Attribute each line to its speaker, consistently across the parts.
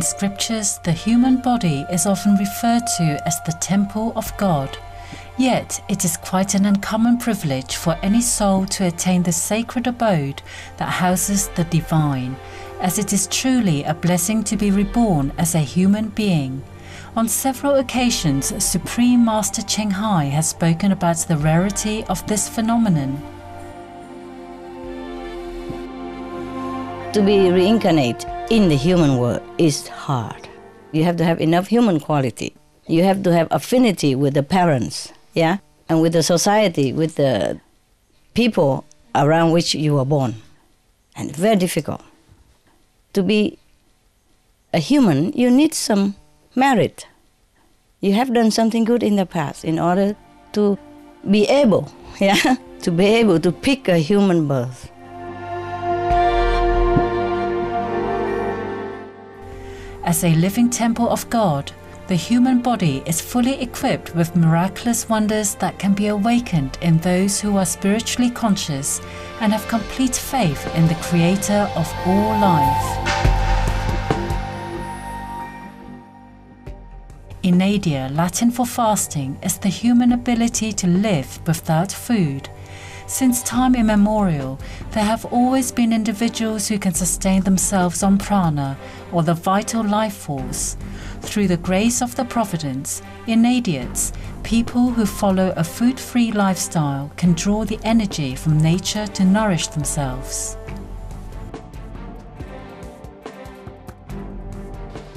Speaker 1: In scriptures, the human body is often referred to as the temple of God. Yet, it is quite an uncommon privilege for any soul to attain the sacred abode that houses the divine, as it is truly a blessing to be reborn as a human being. On several occasions, Supreme Master Ching Hai has spoken about the rarity of this phenomenon.
Speaker 2: To be reincarnate in the human world is hard. You have to have enough human quality. You have to have affinity with the parents, yeah, and with the society, with the people around which you were born. And very difficult. To be a human, you need some merit. You have done something good in the past in order to be able, yeah, to be able to pick a human birth.
Speaker 1: As a living temple of God, the human body is fully equipped with miraculous wonders that can be awakened in those who are spiritually conscious and have complete faith in the Creator of all life. Inadia, Latin for fasting, is the human ability to live without food. Since time immemorial, there have always been individuals who can sustain themselves on prana, or the vital life force. Through the grace of the providence, inadiates, people who follow a food-free lifestyle, can draw the energy from nature to nourish themselves.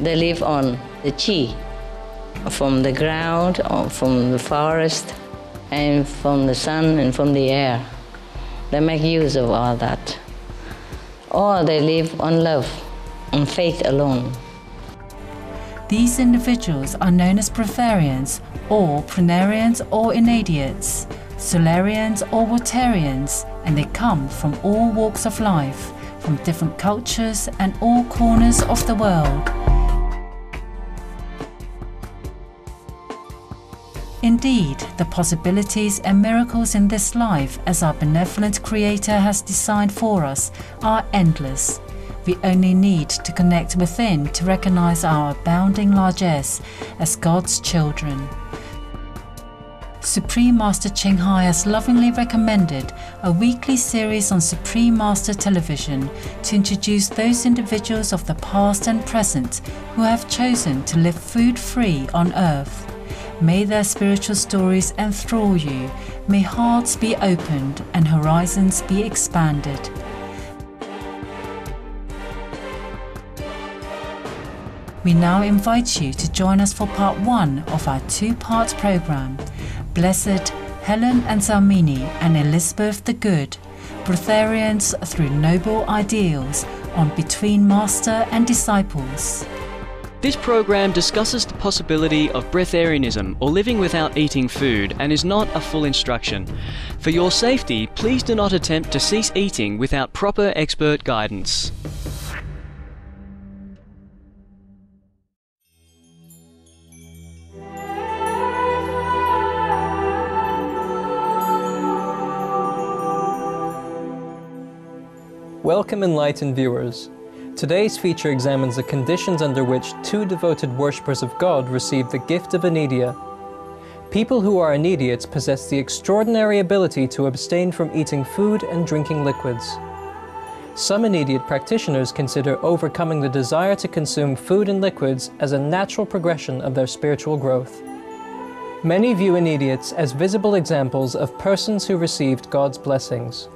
Speaker 2: They live on the chi, from the ground, or from the forest, and from the sun and from the air. They make use of all that. Or they live on love, on faith alone.
Speaker 1: These individuals are known as breatharians, or pranarians, or inadiates, solarians or watarians, and they come from all walks of life, from different cultures and all corners of the world. Indeed, the possibilities and miracles in this life, as our benevolent Creator has designed for us, are endless. We only need to connect within to recognize our abounding largesse as God's children. Supreme Master Ching Hai has lovingly recommended a weekly series on Supreme Master Television to introduce those individuals of the past and present who have chosen to live food-free on earth. May their spiritual stories enthrall you, may hearts be opened and horizons be expanded. We now invite you to join us for part 1 of our 2-part program, Blessed Helen Anselmini and Elizabeth the Good, Breatharians through Noble Ideals, on Between Master and Disciples.
Speaker 3: This program discusses the possibility of breatharianism, or living without eating food, and is not a full instruction. For your safety, please do not attempt to cease eating without proper expert guidance.
Speaker 4: Welcome, enlightened viewers. Today's feature examines the conditions under which 2 devoted worshippers of God receive the gift of anidia. People who are anediates possess the extraordinary ability to abstain from eating food and drinking liquids. Some anediate practitioners consider overcoming the desire to consume food and liquids as a natural progression of their spiritual growth. Many view anediates as visible examples of persons who received God's blessings.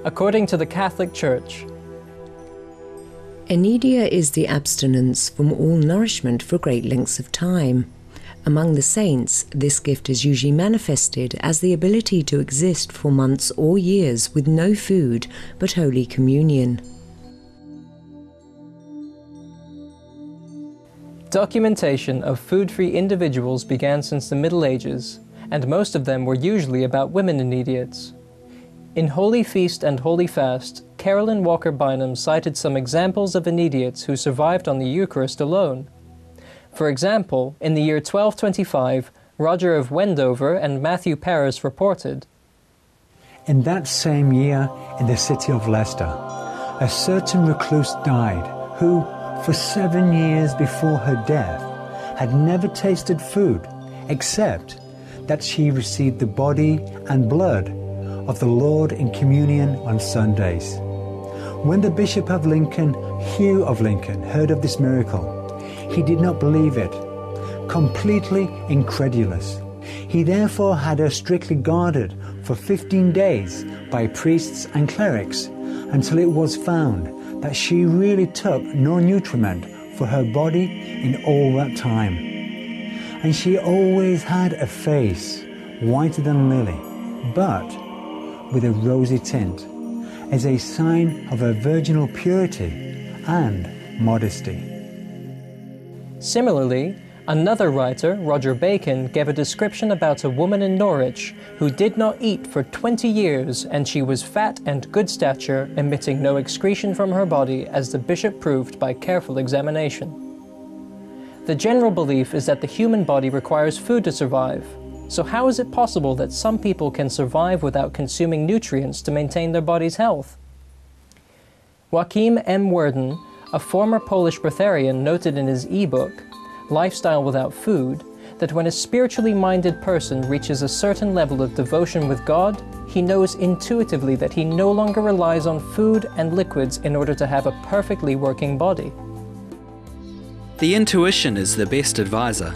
Speaker 4: According to the Catholic Church,
Speaker 5: Anidia is the abstinence from all nourishment for great lengths of time. Among the saints, this gift is usually manifested as the ability to exist for months or years with no food but Holy Communion.
Speaker 4: documentation of food-free individuals began since the Middle Ages, and most of them were usually about women anediates. In Holy Feast and Holy Fast, Carolyn Walker Bynum cited some examples of anediates who survived on the Eucharist alone. For example, in the year 1225, Roger of Wendover and Matthew Paris reported,
Speaker 6: "In that same year, in the city of Leicester, a certain recluse died, who, for 7 years before her death, had never tasted food except that she received the body and blood of the Lord in communion on Sundays. When the Bishop of Lincoln, Hugh of Lincoln, heard of this miracle, he did not believe it, completely incredulous. He therefore had her strictly guarded for 15 days by priests and clerics until it was found that she really took no nutriment for her body in all that time. And she always had a face whiter than lily, but with a rosy tint, as a sign of her virginal purity and modesty.
Speaker 4: Similarly, another writer, Roger Bacon, gave a description about a woman in Norwich who did not eat for 20 years, and she was fat and good stature, emitting no excretion from her body, as the bishop proved by careful examination. The general belief is that the human body requires food to survive. So how is it possible that some people can survive without consuming nutrients to maintain their body's health? Joachim M. Werden, a former Polish breatharian, noted in his e-book, Lifestyle Without Food, that when a spiritually minded person reaches a certain level of devotion with God, he knows intuitively that he no longer relies on food and liquids in order to have a perfectly working body.
Speaker 7: The intuition is the best advisor.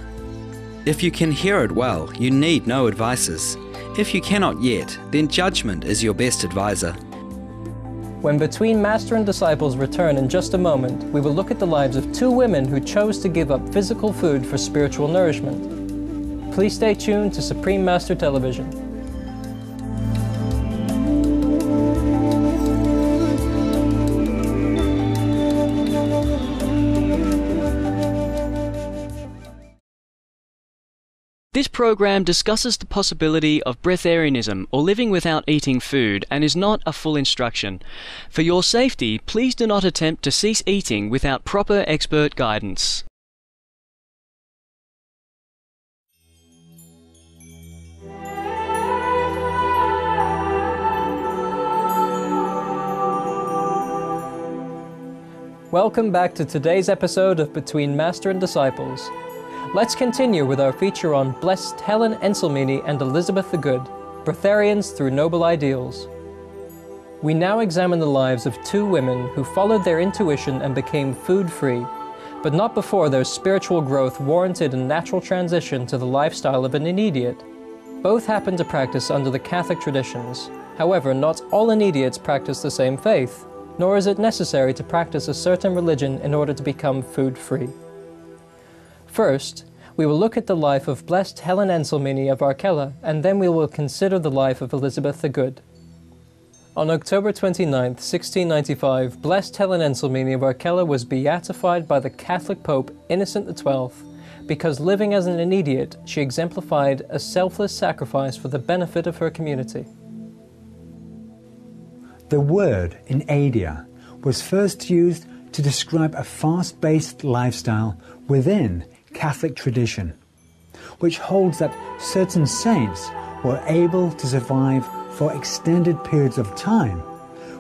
Speaker 7: If you can hear it well, you need no advices. If you cannot yet, then judgment is your best advisor.
Speaker 4: When Between Master and Disciples return in just a moment, we will look at the lives of two women who chose to give up physical food for spiritual nourishment. Please stay tuned to Supreme Master Television.
Speaker 3: This program discusses the possibility of breatharianism or living without eating food and is not a full instruction. For your safety, please do not attempt to cease eating without proper expert guidance.
Speaker 4: Welcome back to today's episode of Between Master and Disciples. Let's continue with our feature on Blessed Helen Enselmini and Elizabeth the Good, Breatharians Through Noble Ideals. We now examine the lives of two women who followed their intuition and became food-free, but not before their spiritual growth warranted a natural transition to the lifestyle of an inebriate. Both happened to practice under the Catholic traditions. However, not all inebriates practice the same faith, nor is it necessary to practice a certain religion in order to become food-free. First, we will look at the life of Blessed Helen Enselmini of Arkella, and then we will consider the life of Elizabeth the Good. On October 29, 1695, Blessed Helen Enselmini of Arkella was beatified by the Catholic Pope Innocent XII because, living as an inebriate, she exemplified a selfless sacrifice for the benefit of her community.
Speaker 6: The word inedia was first used to describe a fast-paced lifestyle within Catholic tradition, which holds that certain saints were able to survive for extended periods of time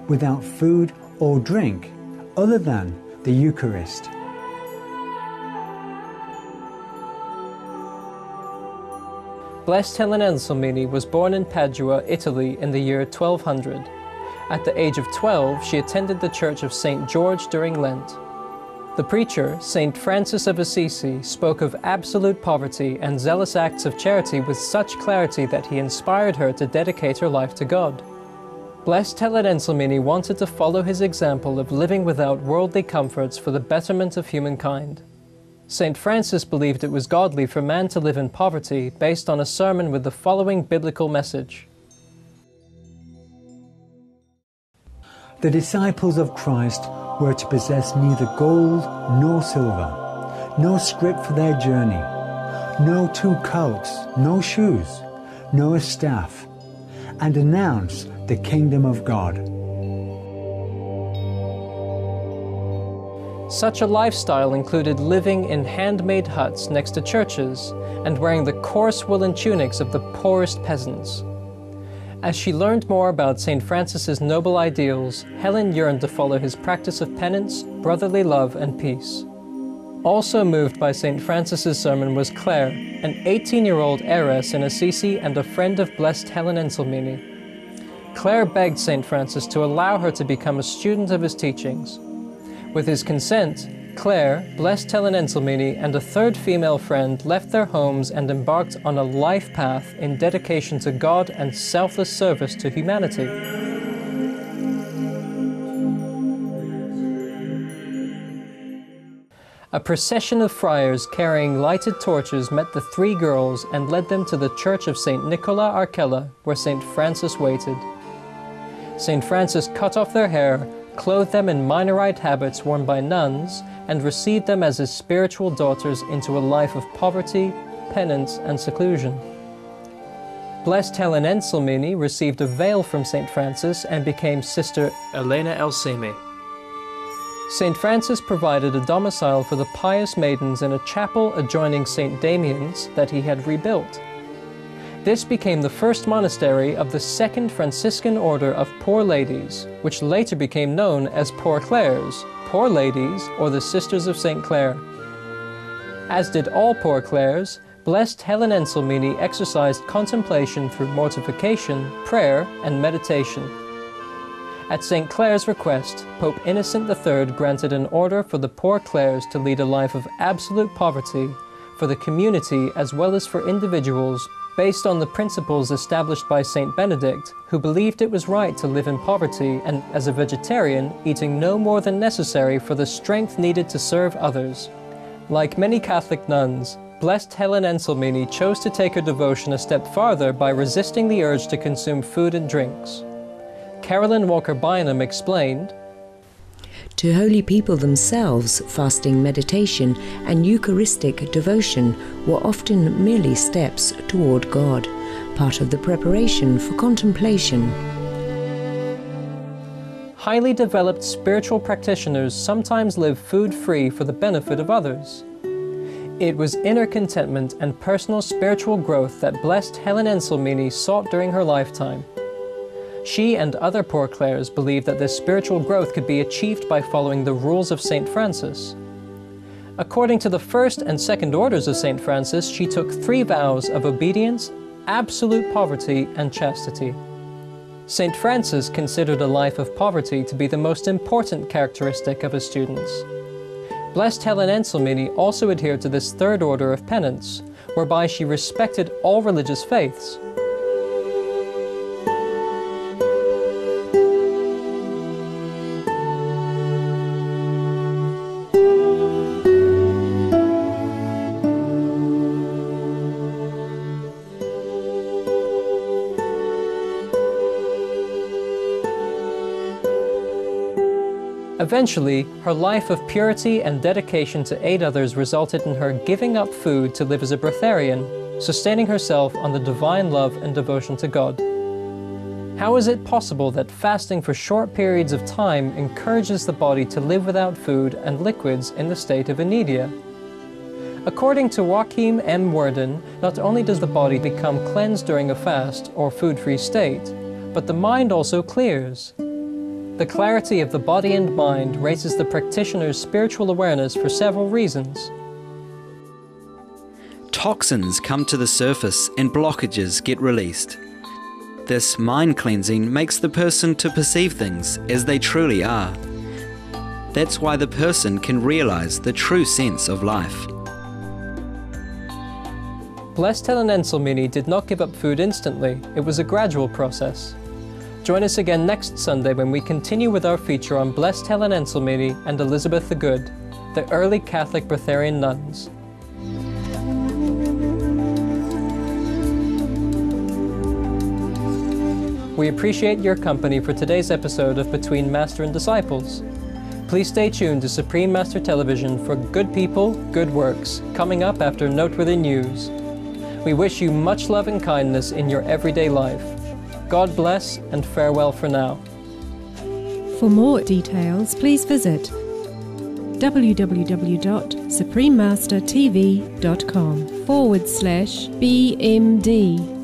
Speaker 6: without food or drink other than the Eucharist.
Speaker 4: Blessed Helen Enselmini was born in Padua, Italy in the year 1200. At the age of 12, she attended the Church of St. George during Lent. The preacher, St. Francis of Assisi, spoke of absolute poverty and zealous acts of charity with such clarity that he inspired her to dedicate her life to God. Blessed Helen Enselmini wanted to follow his example of living without worldly comforts for the betterment of humankind. St. Francis believed it was godly for man to live in poverty based on a sermon with the following biblical message.
Speaker 6: The disciples of Christ were to possess neither gold nor silver, no scrip for their journey, no 2 coats, no shoes, no a staff, and announce the kingdom of God.
Speaker 4: Such a lifestyle included living in handmade huts next to churches and wearing the coarse woolen tunics of the poorest peasants. As she learned more about St. Francis's noble ideals, Helen yearned to follow his practice of penance, brotherly love, and peace. Also moved by St. Francis's sermon was Claire, an 18-year-old heiress in Assisi and a friend of Blessed Helen Enselmini. Claire begged St. Francis to allow her to become a student of his teachings. With his consent, Claire, Blessed Helen Enselmini, and a third female friend left their homes and embarked on a life path in dedication to God and selfless service to humanity. A procession of friars carrying lighted torches met the three girls and led them to the church of St. Nicola Arcella, where St. Francis waited. St. Francis cut off their hair, clothed them in Minorite habits worn by nuns, and received them as his spiritual daughters into a life of poverty, penance, and seclusion. Blessed Helen Enselmini received a veil from St. Francis and became Sister Elena Elseme. St. Francis provided a domicile for the pious maidens in a chapel adjoining St. Damian's that he had rebuilt. This became the first monastery of the Second Franciscan Order of Poor Ladies, which later became known as Poor Clares, Poor Ladies, or the Sisters of St. Clare. As did all Poor Clares, Blessed Helen Enselmini exercised contemplation through mortification, prayer, and meditation. At St. Clare's request, Pope Innocent III granted an order for the Poor Clares to lead a life of absolute poverty for the community as well as for individuals, based on the principles established by St. Benedict, who believed it was right to live in poverty and, as a vegetarian, eating no more than necessary for the strength needed to serve others. Like many Catholic nuns, Blessed Helen Enselmini chose to take her devotion a step farther by resisting the urge to consume food and drinks. Carolyn Walker-Bynum explained,
Speaker 5: "To holy people themselves, fasting, meditation, and Eucharistic devotion were often merely steps toward God, part of the preparation for contemplation."
Speaker 4: Highly developed spiritual practitioners sometimes live food-free for the benefit of others. It was inner contentment and personal spiritual growth that Blessed Helen Enselmini sought during her lifetime. She and other Poor Clares believed that this spiritual growth could be achieved by following the rules of St. Francis. According to the first and second orders of St. Francis, she took 3 vows of obedience, absolute poverty, and chastity. St. Francis considered a life of poverty to be the most important characteristic of his students. Blessed Helen Enselmini also adhered to this third order of penance, whereby she respected all religious faiths. Eventually, her life of purity and dedication to aid others resulted in her giving up food to live as a breatharian, sustaining herself on the divine love and devotion to God. How is it possible that fasting for short periods of time encourages the body to live without food and liquids in the state of anedia? According to Joachim M. Worden, not only does the body become cleansed during a fast or food-free state, but the mind also clears. The clarity of the body and mind raises the practitioner's spiritual awareness for several reasons.
Speaker 7: Toxins come to the surface and blockages get released. This mind cleansing makes the person to perceive things as they truly are. That's why the person can realize the true sense of life.
Speaker 4: Blessed Helen Enselmini did not give up food instantly. It was a gradual process. Join us again next Sunday when we continue with our feature on Blessed Helen Enselmini and Elizabeth the Good, the early Catholic Breatharian nuns. We appreciate your company for today's episode of Between Master and Disciples. Please stay tuned to Supreme Master Television for Good People, Good Works, coming up after noteworthy news. We wish you much love and kindness in your everyday life. God bless and farewell for now.
Speaker 8: For more details, please visit www.suprememastertv.com/BMD.